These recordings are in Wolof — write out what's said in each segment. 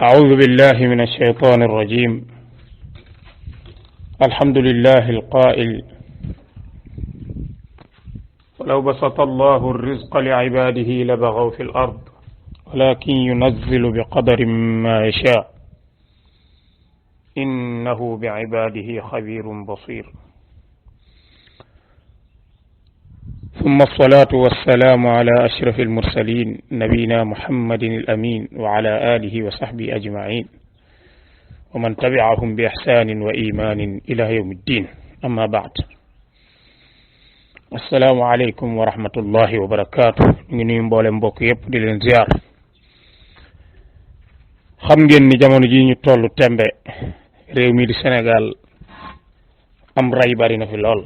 أعوذ بالله من الشيطان الرجيم. الحمد لله القائل: ولو بسط الله الرزق لعباده لبغوا في الأرض ولكن ينزل بقدر ما يشاء إنه بعباده خبير بصير. ثم الصلاة والسلام على أشرف المرسلين نبينا محمد الأمين وعلى آله وصحبه أجمعين ومن تبعهم بإحسان وإيمان إلى يوم الدين. أما بعد، السلام عليكم ورحمة الله وبركاته. ني مبولم بوك ييب دي لين زيار. xam ngeen ni jamono ji ñu tollu tembe réew mi di Sénégal am ray bari na fi lool.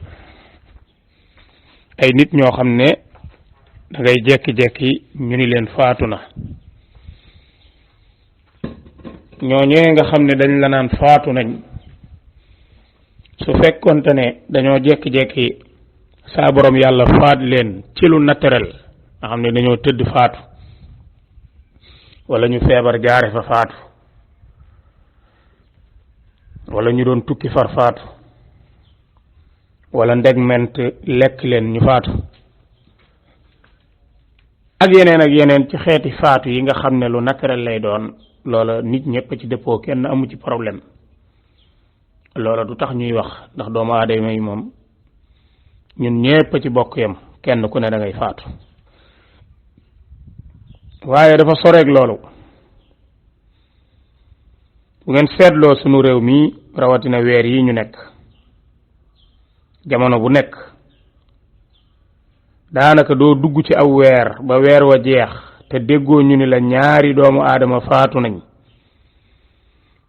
ay nit ñoo xam ne da ngay jekki-jekki ñu ni leen faatu na, ñooñee nga xam ne dañ la naan faatu nañ, su fekkonte ne dañoo jekki-jekki saa borom yàlla faat leen ci lu naturel, nga xam ne dañoo tëdd faatu wala ñu feebar jaare fa faatu wala ñu doon tukki far faatu wala ndeg ment lekk leen ñu faatu ak yeneen ci xeeti faatu yi nga xam ne lu naturel lay doon, loola nit ñëpp ci dëppoo, kenn amu ci problème. loola du tax ñuy wax, ndax doomu aadama yi moom ñun ñëpp ci bokk yam, kenn ku ne da ngay faatu. waaye dafa soreeg loolu. bu ngeen seetloo sunu réew mi rawatina weer yi ñu nekk, jamono bu nekk daanaka doo dugg ci aw weer ba weer wa jeex te déggoo ñu ni la ñaari doomu aadama faatu nañ.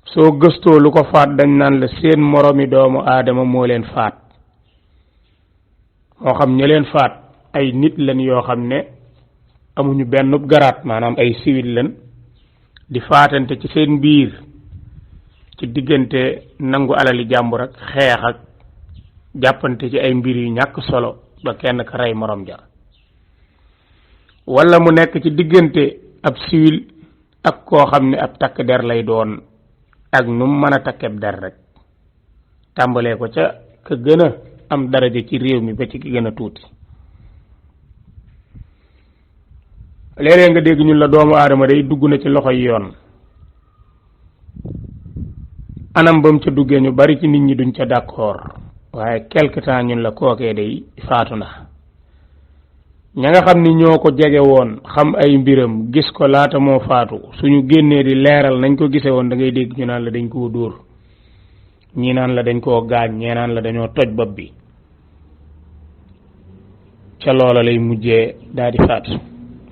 soo gëstoo lu ko faat dañ naan la seen moromi doomu aadama moo leen faat. moo xam ña leen faat ay nit lañ yoo xam ne amuñu benn garaat, maanaam ay civil lañ di faatante ci seen biir ci diggante nangu alali jàmbur ak xeex ak jàppante ci ay mbir yu ñàkk solo ba kenn ka rey morom ja, wala mu nekk ci diggante ab civil ak koo xam ne ab takk der lay doon, ak nu mu mën a takkeb der rek, tàmbalee ko ca ka gën a am daraja ci réew mi ba ci ki gën a tuuti. léeg-léeg nga dégg ñun la doomu aadama day dugg na ci loxoy yoon. anam bam ca duggee ñu bari ci nit ñi duñ ca d'accord, waaye quelque temps ñun la kookee day faatu na. ña nga xam ni ñoo ko jege woon xam ay mbiram gis ko laata moo faatu, suñu génnee di leeral nañ ko gise woon da ngay dégg ñu naan la dañ koo dóor, ñii naan la dañ koo gaañ, ñee naan la dañoo toj bopp bi. ca loola lay mujjee daal di faatu.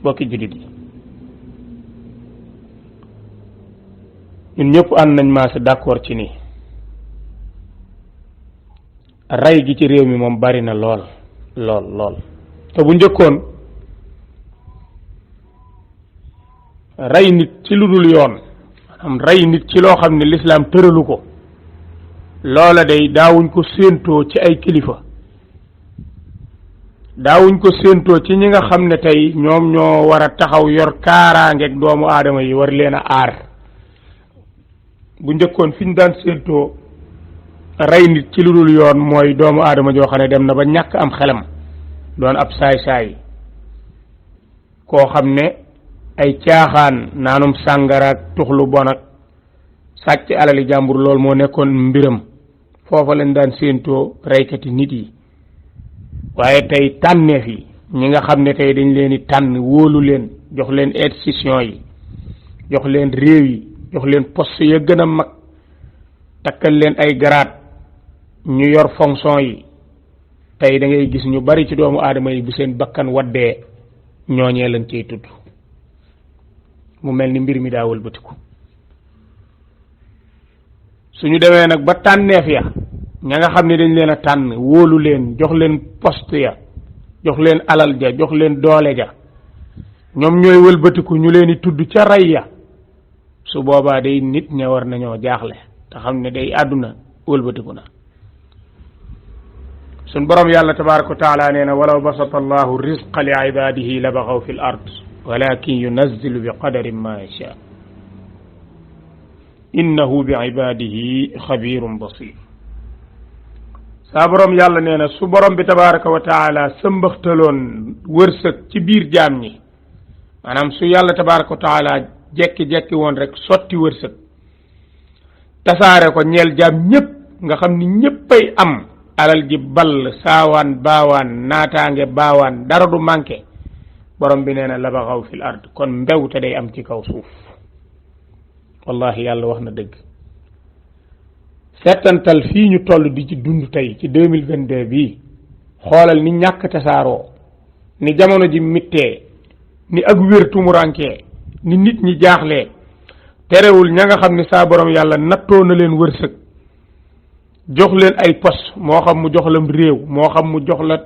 bokki jullit yi, ñun ñëpp ànd nañ maase d'accord ci ni rey gi ci réew mi moom bari na lool lool lool. te bu njëkkoon rey nit ci lu dul yoon, maanaam rey nit ci loo xam ne lislaam tëralu ko, loola day daawuñ ko séentoo ci ay kilifa, daawuñ ko séentoo ci ñi nga xam ne tey ñoom ñoo war a taxaw yor kaaraangeeg doomu aadama yi war leen a aar. bu njëkkoon fi ñu daan séentoo rey nit ci lu dul yoon mooy doomu aadama joo xam ne dem na ba ñàkk am xelam, doon ab saay-saay, koo xam ne ay caaxaan, naanum sàngaraak tuxlu bon ak sàcc alali jàmbur loolu moo nekkoon mbiram. foofa lañ daan séentoo reykati nit yi. waaye tey tànneef yi, ñi nga xam ne tey dañ leen di tànn, wóolu leen, jox leen institution yi, jox leen réew yi, jox leen poste ya gën a mag, takkal leen ay garaat, ñu yor fonction yi. tey da ngay gis ñu bari ci doomu aadama yi bu seen bakkan waddee ñooñee lañ cey tudd, mu mel ni mbir mi daa wëlbatiku. suñu demee nag ba tànneef ya, ña nga xam ne dañ leen a tànn, wóolu leen, jox leen poste ya, jox leen alal ja, jox leen doole ja, ñoom ñooy wëlbatiku ñu leen di tudd ca rey ya. su boobaa day nit ña war nañoo jaaxle te xam ne day àdduna wëlbatiku na. sun borom yàlla tabaraka wa taala nee na: walaw basata allahu rizqa li ibadihi la baxaw fi l ard walakin yunazzilu bi qadarin ma yasha. innahu bi ibadihi xabirun basir. saa borom yàlla nee na su borom bi tabaraka wa taala sëmbaxtaloon wërsëg ci biir jaam ñi, maanaam su yàlla tabaraka wa taala jekki-jekki woon rek sotti wërsëg tasaare ko ñeel jaam ñépp nga xam ni ñéppay am alal ji ball saawaan baawaan naataange baawaan dara du manqué, borom bi nee na la baxaw fil ard, kon mbewte day am ci kaw suuf. wallahi yàlla wax na dëgg. settantal fii ñu toll di ci dund tey ci 2022 bii, xoolal ni ñàkk tasaaroo, ni jamono ji mittee, ni ak wér tumurankee, ni nit ñi jaaxlee, terewul ña nga xam ni saa borom yàlla nattoo na leen wërsëg, jox leen ay poste, moo xam mu jox la réew, moo xam mu jox la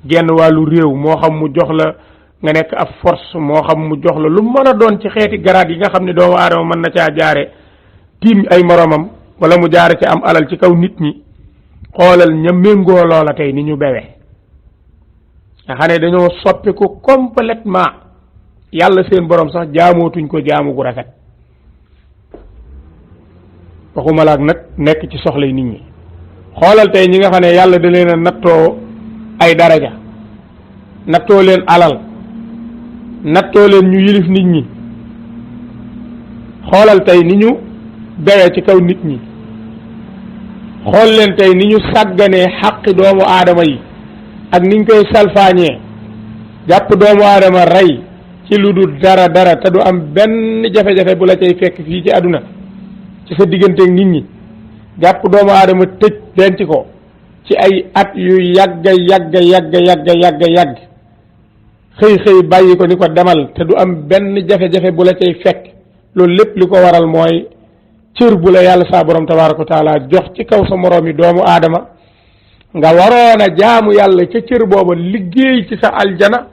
genn wàllu réew, moo xam mu jox la nga nekk ab force, moo xam mu jox la lu mën a doon ci xeeti garaat yi nga xam ne doomu aadama mën na caa jaare tiim ay moromam, wala mu jaare ci am alal ci kaw nit ñi. xoolal ña méngoo loola tey ni ñu bewe nga xam ne dañoo soppi ko complètement, yàlla seen borom sax jaamootuñ ko jaamu gu rafet, waxuma laak nag nekk ci soxlay nit ñi. xoolal tey ñi nga xam ne yàlla da leen a nattoo ay daraja, nattoo leen alal, nattoo leen ñu yilif nit ñi. xoolal tey ni ñu bewe ci kaw nit ñi, xool leen tey ni ñu sàgganee xaqi doomu aadama yi ak niñ koy salfaañee, jàpp doomu aadama rey ci lu dul dara te du am benn jafe-jafe bu la cay fekk fii ci àdduna ci sa digganteeg nit ñi. jàpp doomu aadama tëj denc ko ci ay at yu yàgg xëy bàyyi ko ni ko demal te du am benn jafe-jafe bu la cay fekk. loolu lépp li ko waral mooy cër bu la yàlla saa borom tabaaraka wa taala jox ci kaw sa moroom yi doomu aadama, nga waroon a jaamu yàlla ca cër booba liggéey ci sa aljana,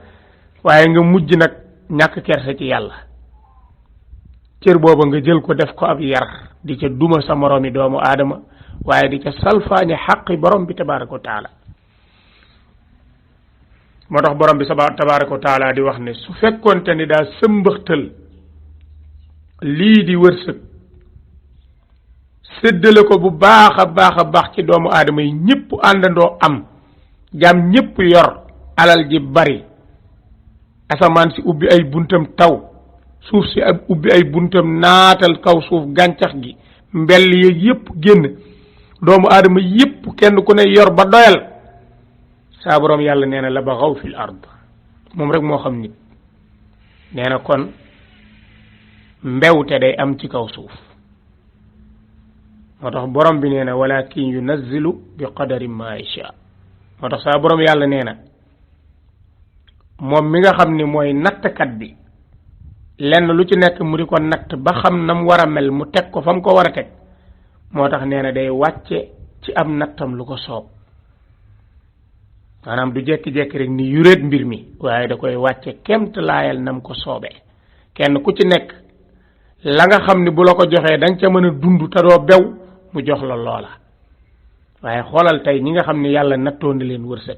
waaye nga mujj nag ñàkk kersa ci yàlla. cër booba nga jël ko def ko ab yar di ca duma sa moroom yi doomu aadama, waaye di ca salfaañe xaqi borom bi tabaaraka wa taala. moo tax borom bi tabaaraka wa taala di wax ne su fekkoonte ni daa sëmbëxtal lii di wërsëg séddale ko bu baax a baax ci doomu aadama yi, ñëpp àndandoo am, jaam ñëpp yor alal ji bari, asamaan si ubbi ay buntam taw, suuf si ubbi ay buntam naatal kaw suuf, gàncax gi mbell yeeg yëpp génn, doomu aadama yëpp kenn ku ne yor ba doyal, saa borom yàlla nee na la baxaw fil ard, moom rek moo xam nit. nee na kon mbewte day am ci kaw suuf. moo tax borom bi nee na walakin yunazzilu bi qadarin ma yasha. moo tax saa borom yàlla nee na moom mi nga xam ni mooy nattkat bi, lenn lu ci nekk mu di ko natt ba xam na mu war a mel mu teg ko fa mu ko war a teg. moo tax nee na day wàcce ci am nattam lu ko soob, maanaam du jekki-jekki rek ni yuréet mbir mi, waaye da koy wàcce kemt laayal nam ko soobee. kenn ku ci nekk la nga xam ni bu la ko joxee da nga ca mën a dund te doo bew, mu jox la loola. waaye xoolal tey ñi nga xam ni yàlla nattoo na leen wërsëg,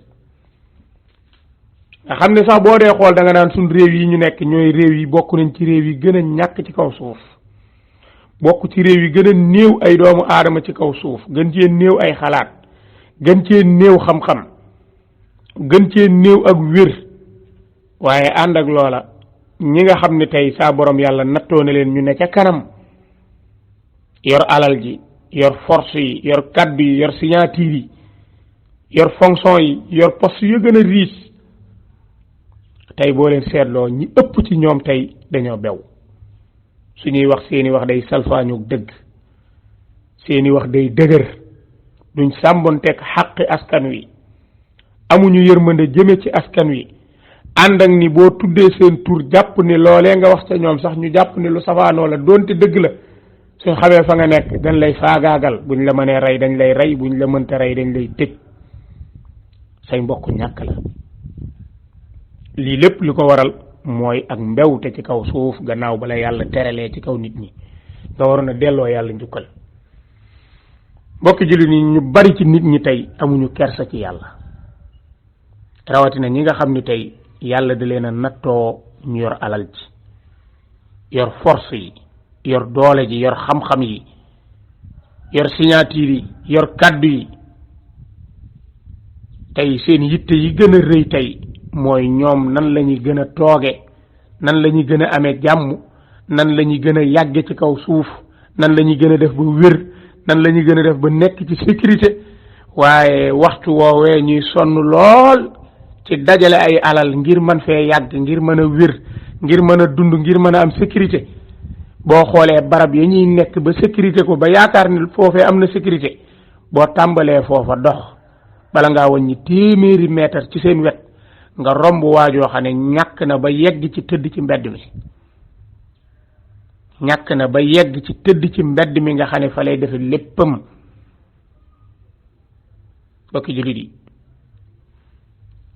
nga xam ne sax boo dee xool da nga naan suñ réew yi ñu nekk ñooy réew yi bokk nañ ci réew yi gën a ñàkk ci kaw suuf, bokk ci réew yi gën a néew ay doomu aadama ci kaw suuf, gën cee néew ay xalaat, gën cee néew xam-xam, gën cee néew ak wér. waaye ànd ak loola ñi nga xam ne tey saa borom yàlla nattoo na leen ñu ne ca kanam, yor alal ji, yor force yi, yor kaddu yi, yor signature yi, yor fonction yi, yor poste yu gën a riis, tey boo leen seetloo ñi ëpp ci ñoom tey dañoo bew. suñuy wax seeni wax day salfaañu dëgg, seeni wax day dëgër, duñ sàmbonteeg xaqi askan wi, amuñu yërmande jëme ci askan wi. ànd ak ni boo tuddee seen tur jàpp ni loolee nga wax ca ñoom sax ñu jàpp ni lu safaanoo la, doonte dëgg la, suñ xamee fa nga nekk dañ lay faagaagal. buñ la mënee rey dañ lay rey, buñ la mënta rey dañ lay tëj, say mbokk ñàkk la. lii lépp li ko waral mooy ak mbewte ci kaw suuf, gannaaw bala yàlla teralee ci kaw nit ñi nga waroon a delloo yàlla njukkal. mbokki jullit ñi ñu bari ci nit ñi tey amuñu kersa ci yàlla, rawatina ñi nga xam ni tey yàlla da leen a nattoo ñu yor alal ji, yor force yi, yor doole ji yor xam-xam yi yor signature yi yor kaddu yi tey seen yitte yi gën a rëy tey mooy ñoom nan la ñuy gën a tooge nan la ñuy gën a amee jàmm nan la ñuy gën a yàgge ci kaw suuf nan la ñuy gën a def ba wér nan la ñuy gën a def ba nekk ci sécurité waaye waxtu woowee ñuy sonn lool ci dajale ay alal ngir mën fee yàgg ngir mën a wér ngir mën a dund ngir mën a am sécurité boo xoolee barab yi ñuy nekk ba sécurité ko ba yaakaar ni foofee am na sécurité boo tàmbalee foofa dox bala ngaa wàññi téeméeri mètre ci seen wet nga romb waajoo xam ne ñàkk na ba yegg ci tëdd ci mbedd mi ñàkk na ba yegg ci tëdd ci mbedd mi nga xam ne fa lay defe léppam bokki jullit yi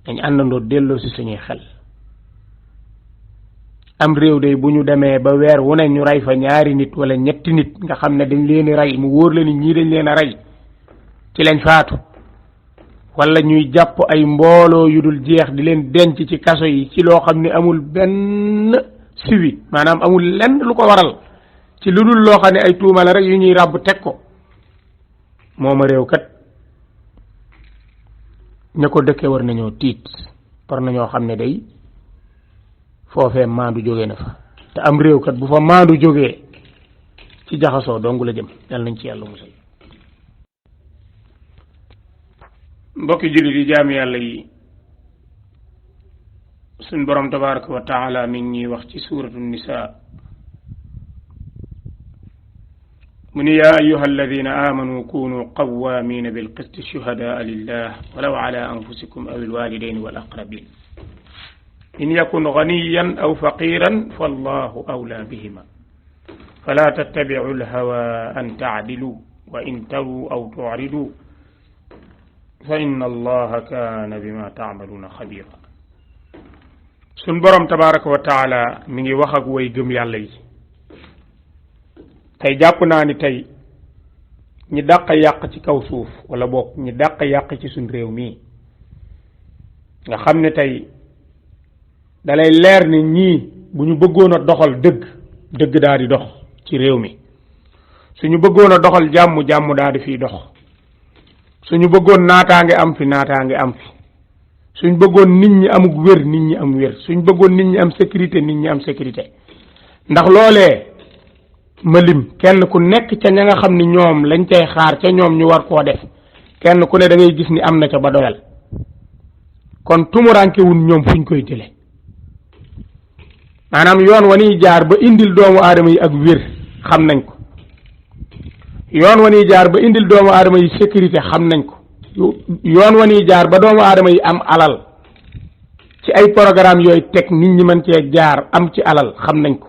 dañ àndandoo delloo si suñuy xel am réew day bu ñu demee ba weer wu ne ñu rey fa ñaari nit wala ñetti nit nga xam ne dañ leen rey mu wóor la ni ñii dañ leen a rey ci lañ faatu wala ñuy jàpp ay mbooloo yu dul jeex di leen denc ci kaso yi ci loo xam ne amul benn suivi maanaam amul lenn lu ko waral ci lu dul loo xam ne ay tuuma la rek yu ñuy ràbb teg ko mooma réew kat ña ko dëkkee war nañoo tiit par nañoo xam ne day foofee maandu jógee na fa te am réew kat bu fa maandu jógee ci jaxasoo dong la jëm yàlla nañ ci yàlla musal mbokki jullit yi jaami yàlla yi suñ borom tabaraka wa taala mi ngi ñuy wax ci suratu nisa mu ni yaa ayuha alladina amanu kunu qawamina bilqisti shuhadaa lillah walaw ala anfusikum aw alwalidain walaqrabin in yakun ganiyan aw faqiran fallahu awla bihima fala tattabicu alhawa an tacdilu wa in taru aw tucridu fa inna allaha kaana bima tacmaluuna xabira sun borom tabaraka wa taala mi ngi wax ak way gëm yàlla yi tey jàpp naa ni tey ñi dàq yàq ci kaw suuf wala boog ñi dàq yàq ci suñ réew mii nga xam ne tey dalay leer ni ñii bu ñu bëggoon a doxal dëgg daal di dox ci réew mi suñu bëggoon a doxal jàmm daal di fiy dox suñu bëggoon naataange am fi naataange am fi suñ bëggoon nit ñi amuk wér nit ñi am wér suñ bëggoon nit ñi am sécurité nit ñi am sécurité ndax loolee ma lim kenn ku nekk ca ña nga xam ni ñoom lañ cay xaar ca ñoom ñu war koo def kenn ku ne da ngay gis ni am na ca ba doyal kon tumuranke wun ñoom fuñ koy jële maanaam yoon wa niy jaar ba indil doomu aadama yi ak wér xam nañ ko yoon wa niy jaar ba indil doomu aadama yi sécurité xam nañ ko yoon wa niy jaar ba doomu aadama yi am alal ci ay programme yooyu teg nit ñi mën cee jaar am ci alal xam nañ ko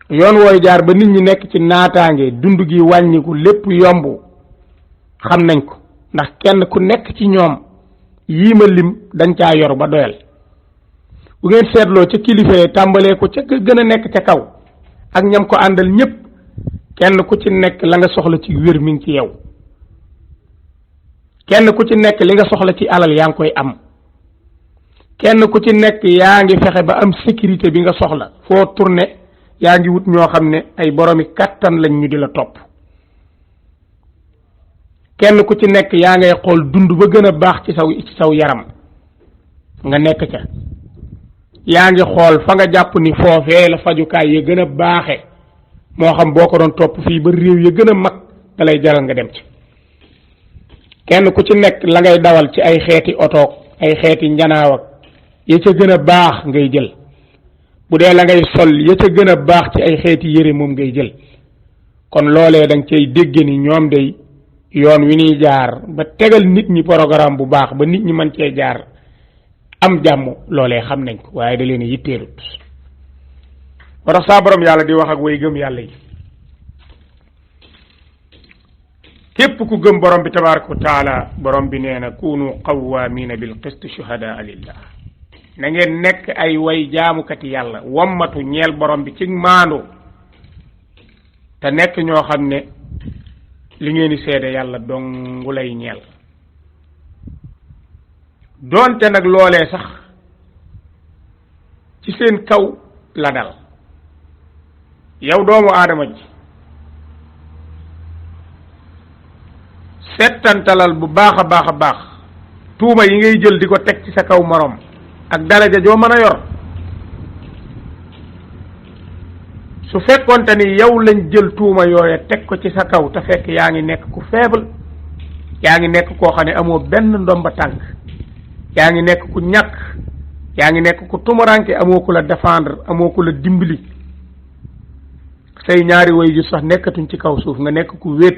yoon wooy jaar ba nit ñi nekk ci naataange dund gi wàññiku lépp yomb xam nañ ko ndax kenn ku nekk ci ñoom yii ma lim dañ caa yor ba doyal bu ngeen seetloo ca kilifa tàmbalee ko ca gën a nekk ca kaw ak ñam ko àndal ñépp kenn ku ci nekk la nga soxla ci wér mi ngi ci yow kenn ku ci nekk li nga soxla ci alal yaa ngi koy am kenn ku ci nekk yaa ngi fexe ba am sécurité bi nga soxla foo tourné yaa ngi wut ñoo xam ne ay boromi kàttan lañ ñu di la topp kenn ku ci nekk yaa ngay xool dund ba gën a baax ci saw yaram nga nekk ca yaa ngi xool fa nga jàpp ni foofee la fajukaay ya gën a baaxe moo xam boo ko doon topp fii ba réew ya gën a mag da lay jaral nga dem ci kenn ku ci nekk la ngay dawal ci ay xeeti otoog ay xeeti njanaaw ak ya ca gën a baax ngay jël bu dee la ngay sol ya ca gën a baax ci ay xeeti yére moom ngay jël kon loolee danga cay dégg ni ñoom day yoon wi ñuy jaar ba tegal nit ñi programme bu baax ba nit ñi mën cee jaar am jàmm loolee xam nañ ko waaye da leen yitteelut moo tax saa borom yàlla di wax ak way gëm yàlla yi képp ku gëm borom bi tabaraka wa taala borom bi nee na kunu qawamina bil qist shuhadaa lillah na ngeen nekk ay way jaamukati yàlla wommatu ñeel borom bi ci maandu te nekk ñoo xam ne li ngeen di seede yàlla dongu lay ñeel doonte nag loolee sax ci seen kaw la dal yow doomu aadama ji settantalal bu baax a baax tuuma yi ngay jël di ko teg ci sa kaw morom ak daraja joo mën a yor su fekkonte ni yow lañ jël tuuma yooya teg ko ci sa kaw te fekk yaa ngi nekk ku faible yaa ngi nekk koo xam ne amoo benn ndomba tànk yaa ngi nekk ku ñàkk yaa ngi nekk ku tumuranke amoo ku la défendre amoo ku la dimbali say ñaari way ju sax nekkatuñ ci kaw suuf nga nekk ku wéet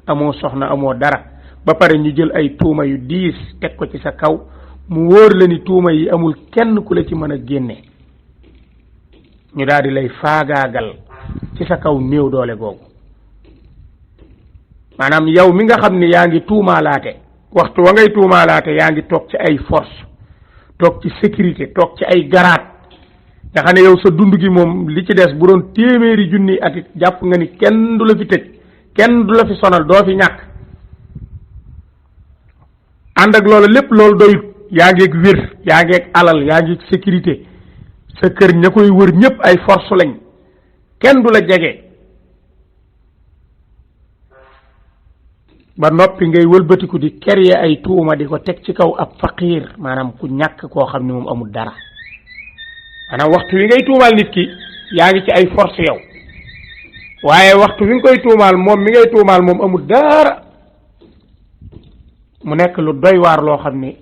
amoo soxna amoo dara ba pare ñu jël ay tuuma yu diis teg ko ci sa kaw mu wóor la ni tuuma yi amul kenn ku la ci mën a génne ñu daal di lay faagaagal ci sa kaw néew doole googu maanaam yow mi nga xam ni yaa ngi tuumaalaate waxtu wa ngay tuumaalaate yaa ngi toog ci ay force toog ci sécurité toog ci ay garaat nga xam ne yow sa dund gi moom li ci des bu doon téeméeri junni at it jàpp nga ni kenn du la fi tëj kenn du la fi sonal doo fi ñàkk ànd ak loolu lépp loolu doyut yaa ngi ak wér yaa ngi ak alal yaa ngi ak sécurité sa kër ña koy wër ñëpp ay force lañ kenn du la jege ba noppi ngay wëlbatiku di créer ay tuuma di ko teg ci kaw ab faqiir maanaam ku ñàkk koo xam ne moom amul dara maanaam waxtu wi ngay tuumaal nit ki yaa ngi ci ay force yow waaye waxtu wi nga koy tuumaal moom mi ngay tuumaal moom amul dara mu nekk lu doy waar loo xam ni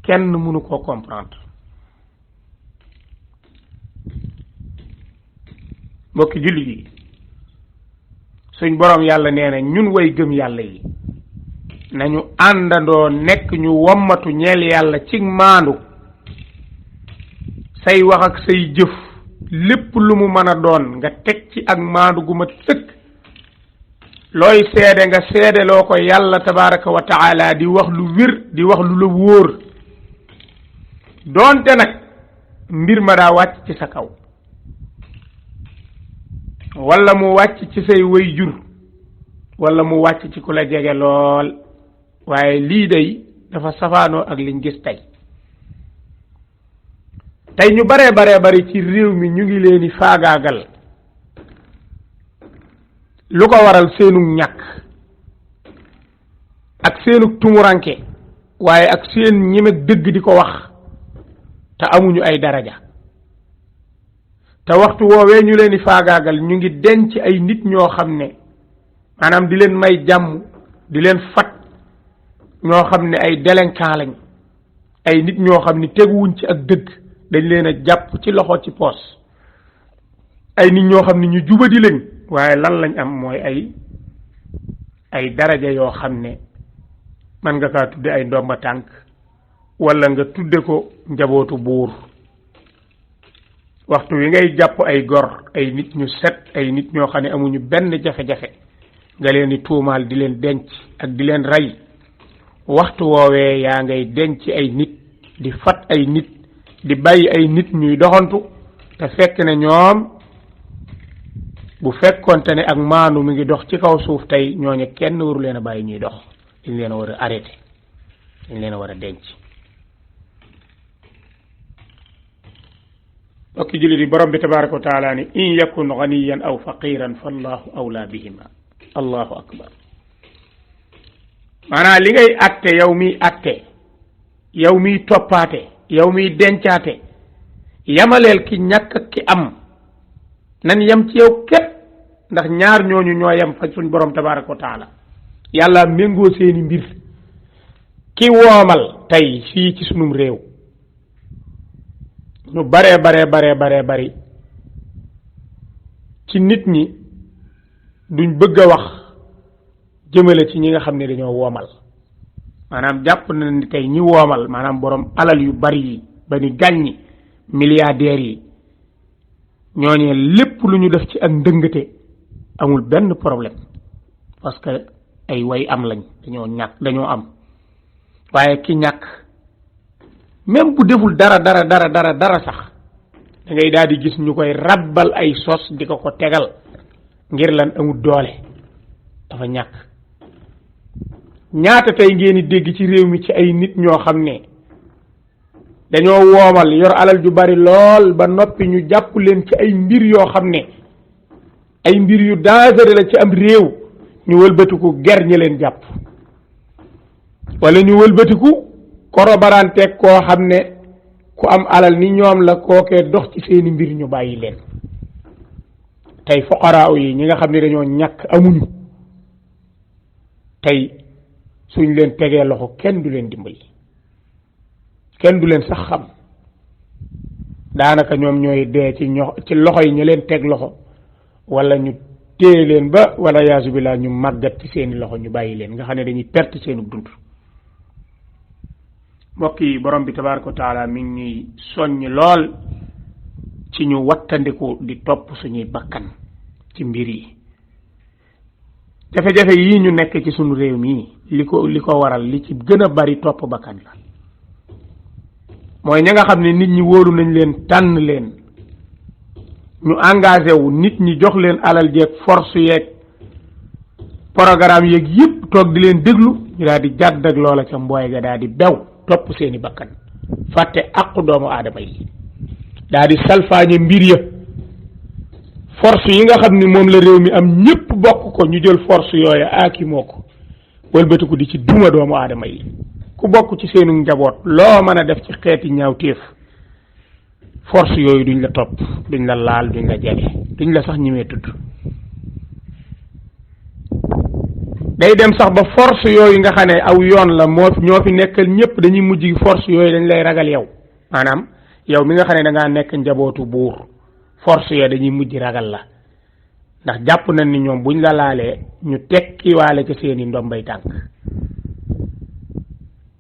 kenn mënu koo comprendre mbokki julli yi suñ borom yàlla nee na ñun way gëm yàlla yi nañu àndandoo nekk ñu wommatu ñeel yàlla ci maandu say wax ak say jëf lépp lu mu mën a doon nga teg ci ak maandu gu mat sëkk looy seede nga seede loo ko yàlla tabaraka wa taala di wax lu wér di wax lu la wóor doonte nag mbir ma daa wàcc ci sa kaw wala mu wàcc ci say way jur wala mu wàcc ci ku la jege lool waaye lii day dafa safaanoo ak liñ gis tey ñu baree bari ci réew mi ñu ngi leen di faagaagal lu ko waral seenug ñàkk ak seenug tumuranke waaye ak seen ñemek dëgg di ko wax te amuñu ay daraja te waxtu woowee ñu leen di faagaagal ñu ngi denc ay nit ñoo xam ne maanaam di leen may jàmm di leen fat ñoo xam ne ay délinquant lañ ay nit ñoo xam ne teguwuñ ci ak dëgg dañ leen a jàpp ci loxo ci poos ay nit ñoo xam ne ñu jubadi lañ waaye lan lañ am mooy ay daraja yoo xam ne man nga kaa tudde ay ndomba tànk wala nga tudde ko njabootu buur waxtu wi ngay jàpp ay gor ay nit ñu set ay nit ñoo xam ne amuñu benn jafe-jafe nga leen di tuumaal di leen denc ak di leen rey waxtu woowee yaa ngay denc ay nit di fat ay nit di bàyyi ay nit ñuy doxantu te fekk ne ñoom bu fekkonte ne ak maanu mi ngi dox ci kaw suuf tey ñooñu kenn waru leen a bàyyi ñuy dox dañ leen a war a arrêté dañ leen a war a denc okki jullit yi borom bi tabaraka wa taala ni in yakun ganiyan aw faqiran fallahu awla bihima allahu akbar maanaam li ngay atte yow miy atte yow miy toppaate yow miy dencaate yamaleel ki ñàkk ak ki am nan yem ci yow képp ndax ñaar ñooñu ñoo yem fa suñ borom tabaraka wa taala yàlla méngoo seeni mbir ki woomal tey fii ci sunum réew ñu bari ci nit ñi duñ bëgg a wax jëmale ci ñi nga xam ne dañoo woomal maanaam jàpp na ni tey ñi woomal maanaam borom alal yu bari yi ba ni gàññi milliardaires yi ñooñee lépp lu ñu def ci ak ndëngate amul benn problème parce que ay way am lañ dañoo am waaye ki ñàkk même bu deful dara sax da ngay daal di gis ñu koy rabbal ay sos di ko tegal ngir lan amul doole dafa ñàkk ñaata tey ngeen di dégg ci réew mi ci ay nit ñoo xam ne dañoo woomal yor alal ju bari lool ba noppi ñu jàpp leen ci ay mbir yoo xam ne ay mbir yu dangereux la ci am réew ñu wëlbatiku ger ñi leen jàpp wala ñu wëlbatiku korobaranteeg koo xam ne ku am alal ni ñoom la kookee dox ci seeni mbir ñu bàyyi leen tey fuqaraa yi ñi nga xam ne dañoo ñàkk amuñu tey suñ leen tegee loxo kenn du leen dimbali kenn du leen sax xam daanaka ñoom ñooy dee ci loxo yi ñu leen teg loxo wala ñu téye leen ba wala yaasu billah ñu màggat ci seeni loxo ñu bàyyi leen nga xam ne dañuy perte seenu dund mbokk yi borom bi tabaaraka wa taala mi ngi ñuy soññ lool ci ñu wattandiku di topp suñuy bakkan ci mbir yi jafe-jafe yii ñu nekk ci suñu réew mi li ko waral li ci gën a bari topp bakkan la mooy ña nga xam ne nit ñi wóolu nañ leen tànn leen ñu engagé wu nit ñi jox leen alal jeeg force yeeg programme yeeg yëpp toog di leen déglu ñu daal di jàdd ak loola ca mbooy ga daal di bew topp seeni bakkan fàtte àqu doomu aadama yi daal di salfaañe mbir ya force yi nga xam ni moom la réew mi am ñëpp bokk ko ñu jël force yooya aaki moo ko wëlbatiku di ci duma doomu aadama yi ku bokk ci seenu njaboot loo mën a def ci xeeti ñaawteef force yooyu duñ la topp duñ la laal duñ la jege duñ la sax ñimee tudd day dem sax ba force yooyu nga xam ne aw yoon la ñoo fi nekkal ñëpp dañuy mujj force yooyu dañ lay ragal yow maanaam yow mi nga xam ne da ngaa nekk njabootu buur force yooyu dañuy mujj ragal la ndax jàpp nañ ni ñoom buñ la laalee ñu tekkiwaale ca seeni ndombay tànk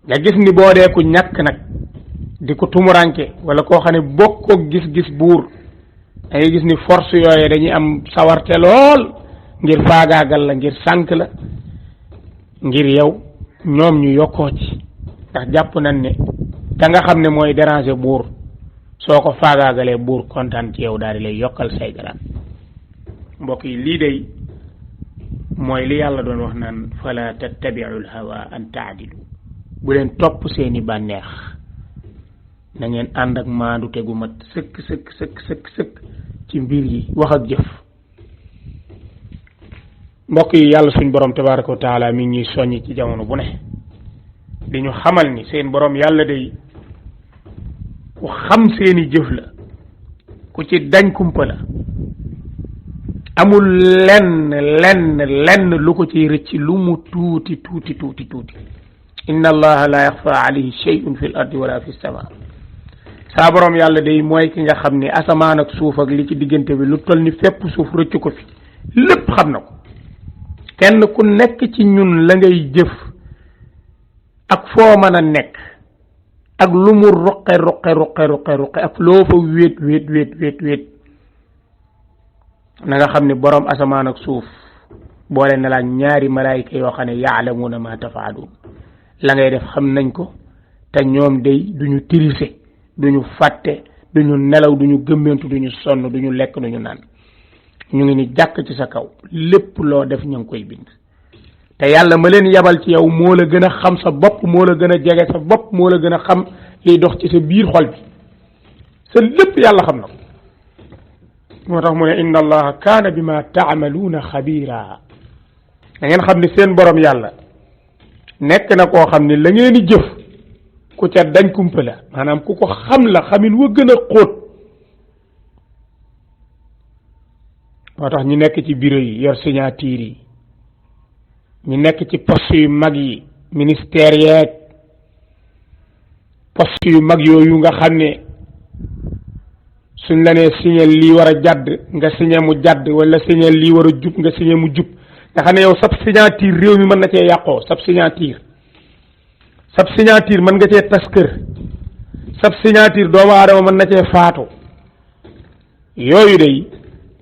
nga gis ni boo dee ku ñàkk nag di ko tumuranke wala koo xam ne bokkoo gis-gis buur da ngay gis ni force yooyu dañuy am sawarte lool ngir faagaagal la ngir sànk la ngir yow ñoom ñu yokkoo ci ndax jàpp nañ ne ka nga xam ne mooy déranger buur soo ko faagaagalee buur kontaan ci yow daal di lay yokkal say garaat mbokk yi lii day mooy li yàlla doon wax naan fala tattabi'ul hawa an taadilu bu leen topp seeni bànneex na ngeen ànd ak maandu tegu mat sëkk ci mbir yi wax ak jëf mbokk yi yàlla suñ borom tabaraka wa taala mi ngi ñuy soññ ci jamono bu ne di ñu xamal ni seen borom yàlla day ku xam seeni jëf la ku ci dañ kumpa la amul lenn lu ko ci rëcc lu mu tuuti inna allaha la yaxfa alayhi shay'un fi l ardi wala fi sama saa borom yàlla day mooy ki nga xam ne asamaan ak suuf ak li ci diggante bi lu toll ni fépp suuf rëcc ko fi lépp xam na ko kenn ku nekk ci ñun la ngay jëf ak foo mën a nekk ak lu mu ruqe ak loo fa wéet na nga xam ne borom asamaan ak suuf boole na la ñaari malaayika yoo xam ne yaalamuuna ma tafaaluun la ngay def xam nañ ko te ñoom day duñu tirise duñu fàtte duñu nelaw duñu gëmmentu duñu sonn duñu lekk duñu naan ñu ngi ni jàkk ci sa kaw lépp loo def ñu ngi koy bind te yàlla ma leen yabal ci yow moo la gën a xam sa bopp moo la gën a jege sa bopp moo la gën a xam liy dox ci sa biir xol bi sa lépp yàlla xam na ko moo tax mu ne inna allaha kaana bima taamaluuna xabira da ngeen xam ni seen borom yàlla nekk na koo xam ni la ngeen di jëf ku ca dañ kumpa la maanaam ku ko xam la xamin wa gën a xóot moo tax ñu nekk ci bureau yi yor signature yi ñu nekk ci poste yu mag yi ministère yeeg poste yu mag yooyu nga xam ne suñ la nee signé lii war a jàdd nga signé mu jàdd wala signé lii war a jub nga signé mu jub nga xam ne yow sab signature réew mi mën na cee yàqoo sab signature mën nga cee tas kër sab signature doomu aadama mën na cee faatu yooyu day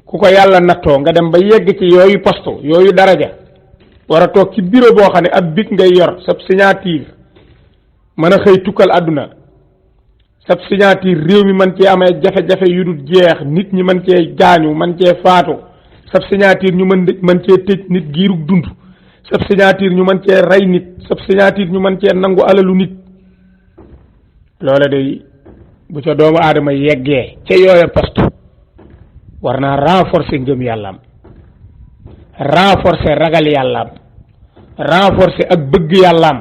ku ko yàlla nattoo nga dem ba yegg ci yooyu poste yooyu daraja war a toog ci bureau boo xam ne ab big ngay yor sab signature mën a xëy tukkal àdduna sab signature réew mi mën cee amee jafe-jafe yu dul jeex nit ñi mën cee gaañu mën cee faatu sab signature ñu mën cee tëj nit giirug dund sab signature ñu mën cee rey nit sab signature ñu mën cee nangu alalu nit loola day bu ca doomu aadama yeggee ca yooya poste war naa renforcer ngëm yàllaam renforcer ragal yàllaam renforcer ak bëgg yàllaam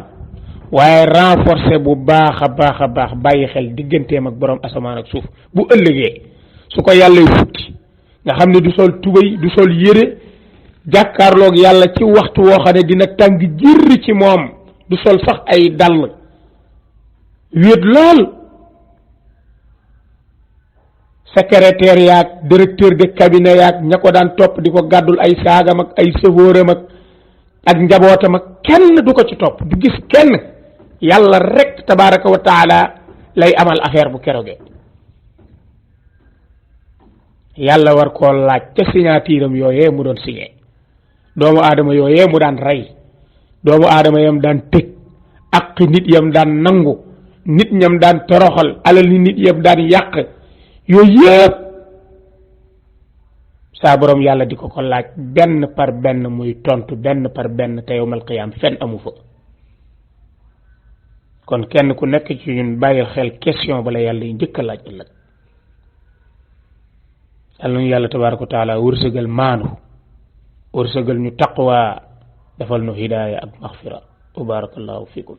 waaye renforcer bu baax a baax bàyyi xel digganteem ak borom asamaan ak suuf bu ëllëgee su ko yàllay futti nga xam ne du sol tubay du sol yére jàkkaarloog yàlla ci waxtu woo xam ne dina tàng jër ci moom du sol sax ay dàll wéet lool secrétaire yaag directeur de cabinet yaag ña ko daan topp di ko gàddul ay saagam ak ay sëfóoram ak njabootam ak kenn du ko ci topp du gis kenn yàlla rek tabaraka wa taala lay amal affaire bu keroge yàlla war koo laaj ca signature am yooyee mu doon signé doomu aadama yooyee mu daan rey doomu aadama yam daan tëj ak nit yam daan nangu nit ñam daan toroxal alal ni nit yam daan yàq yooyu yëpp saa borom yàlla di ko ko laaj benn par benn muy tontu benn par benn te yowmal qiyaam fen amu fa kon kenn ku nekk ci ñun bàyyi xel question bala yàlla yi njëkk a laaj ëllëg yàlla ñu yàlla tabaaraka wa taala wërsëgal maanu wërsëgal ñu taqwa defal nu hidaaya ak maxfira wa barakallahu fikum